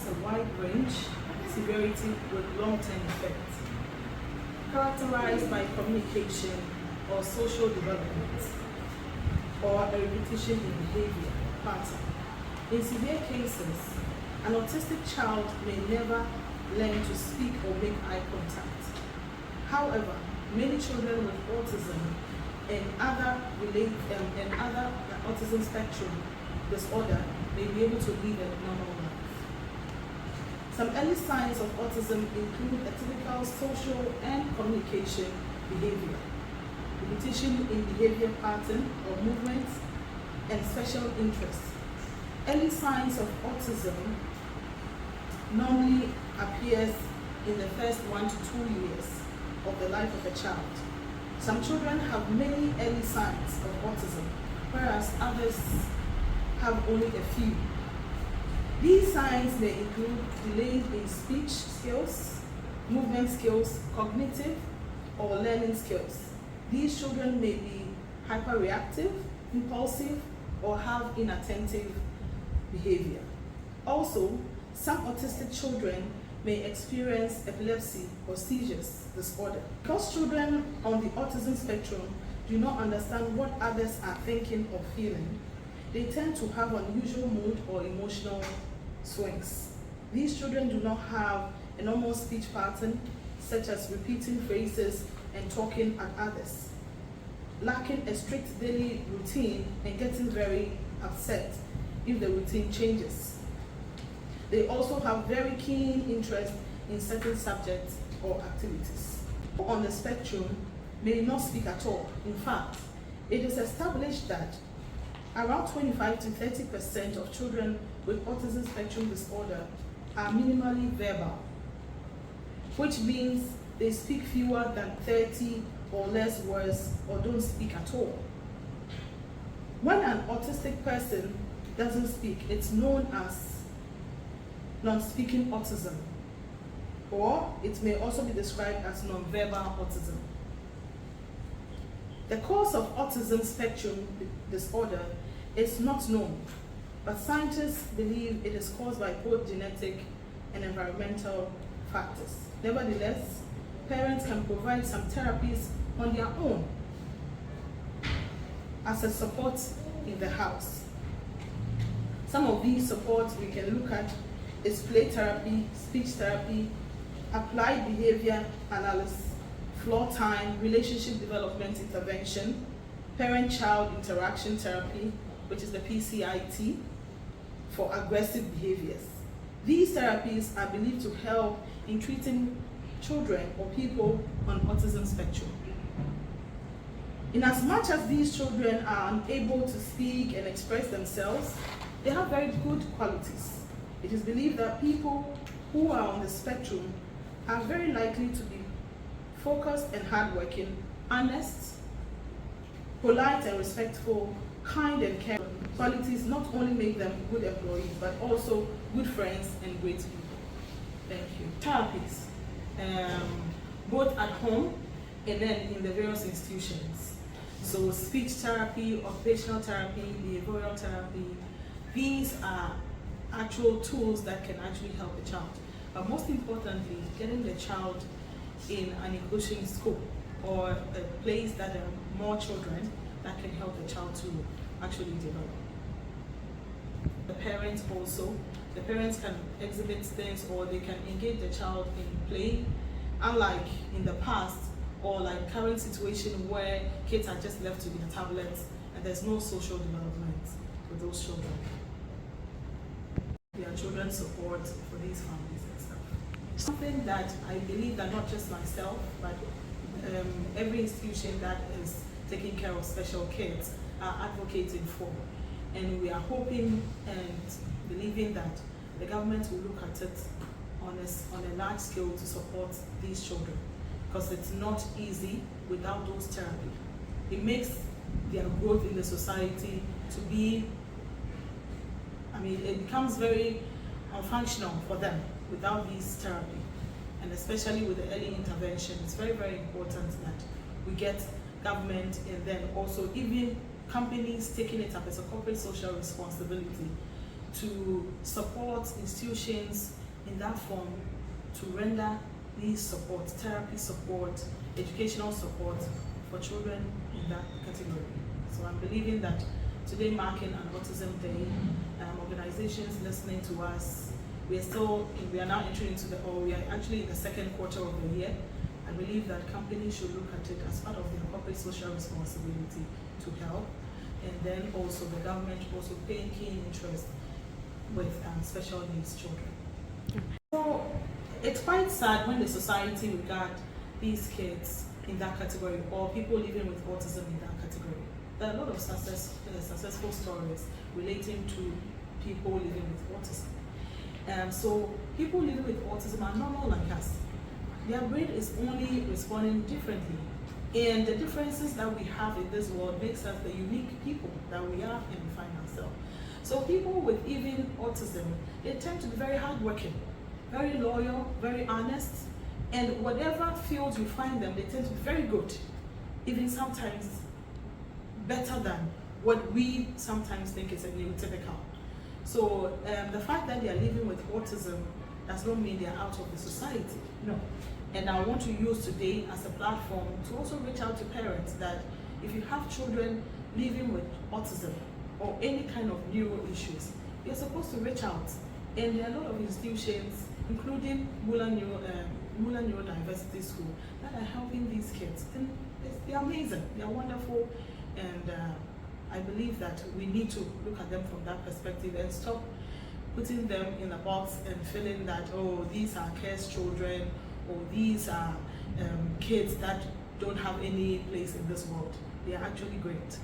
a wide range, severity with long-term effects, characterized by communication or social development, or a repetition in behavior pattern. In severe cases, an autistic child may never learn to speak or make eye contact. However, many children with autism and other autism spectrum disorder may be able to live a normal life. Some early signs of autism include a typical social and communication behavior, repetition in behavior pattern or movements, and special interests. Early signs of autism normally appears in the first 1 to 2 years of the life of a child. Some children have many early signs of autism, whereas others have only a few. These signs may include delay in speech skills, movement skills, cognitive or learning skills. These children may be hyperreactive, impulsive, or have inattentive behavior. Also, some autistic children may experience epilepsy or seizures disorder. Because children on the autism spectrum do not understand what others are thinking or feeling, they tend to have unusual mood or emotional swings. These children do not have a normal speech pattern, such as repeating phrases and talking at others, lacking a strict daily routine and getting very upset if the routine changes. They also have very keen interest in certain subjects or activities. On the spectrum may not speak at all. In fact, it is established that around 25 to 30% of children with autism spectrum disorder are minimally verbal, which means they speak fewer than 30 or less words or don't speak at all. When an autistic person doesn't speak, it's known as non-speaking autism, or it may also be described as non-verbal autism. The cause of autism spectrum disorder is not known, but scientists believe it is caused by both genetic and environmental factors. Nevertheless, parents can provide some therapies on their own as a support in the house. Some of these supports we can look at is play therapy, speech therapy, applied behavior analysis, floor time, relationship development intervention, parent-child interaction therapy, which is the PCIT, for aggressive behaviors. These therapies are believed to help in treating children or people on autism spectrum. In as much as these children are unable to speak and express themselves, they have very good qualities. It is believed that people who are on the spectrum are very likely to be focused and hardworking, honest, polite and respectful, kind and caring. Qualities not only make them good employees, but also good friends and great people. Thank you. Therapies, both at home and then in the various institutions. So speech therapy, occupational therapy, behavioral therapy, these are actual tools that can actually help the child. But most importantly, getting the child in an inclusion school or a place that there are more children that can help the child to actually develop. The parents also, the parents can exhibit things or they can engage the child in play, unlike in the past or like current situation where kids are just left to their tablets and there's no social development with those children. We are children's support for these families and stuff. Something that I believe that not just myself, but every institution that is taking care of special kids are advocating for. And we are hoping and believing that the government will look at it on a large scale to support these children, because it's not easy without those therapy. It makes their growth in the society to be, it becomes very unfunctional for them without these therapy. And especially with the early intervention, it's very, very important that we get government and then also even companies taking it up as a corporate social responsibility to support institutions in that form to render these support, therapy support, educational support for children in that category. So I'm believing that today, marking an Autism Day, organizations listening to us, we are now entering into we are actually in the second quarter of the year. I believe that companies should look at it as part of their corporate social responsibility to help, and then also the government also paying keen interest with special needs children. So it's quite sad when the society regard these kids in that category, or people living with autism in that category. There are a lot of successful stories relating to people living with autism. So people living with autism are normal like us. Their brain is only responding differently. And the differences that we have in this world makes us the unique people that we are and we find ourselves. So people with even autism, they tend to be very hardworking, very loyal, very honest, and whatever field you find them, they tend to be very good, even sometimes better than what we sometimes think is a neurotypical. So the fact that they are living with autism does not mean they are out of the society, no. And I want to use today as a platform to also reach out to parents that if you have children living with autism or any kind of neuro issues, you're supposed to reach out. And there are a lot of institutions, including Muller Neurodiversity School, that are helping these kids. And they're amazing, they're wonderful, and I believe that we need to look at them from that perspective and stop putting them in a box and feeling that, oh, these are cursed children, or these are kids that don't have any place in this world. They are actually great.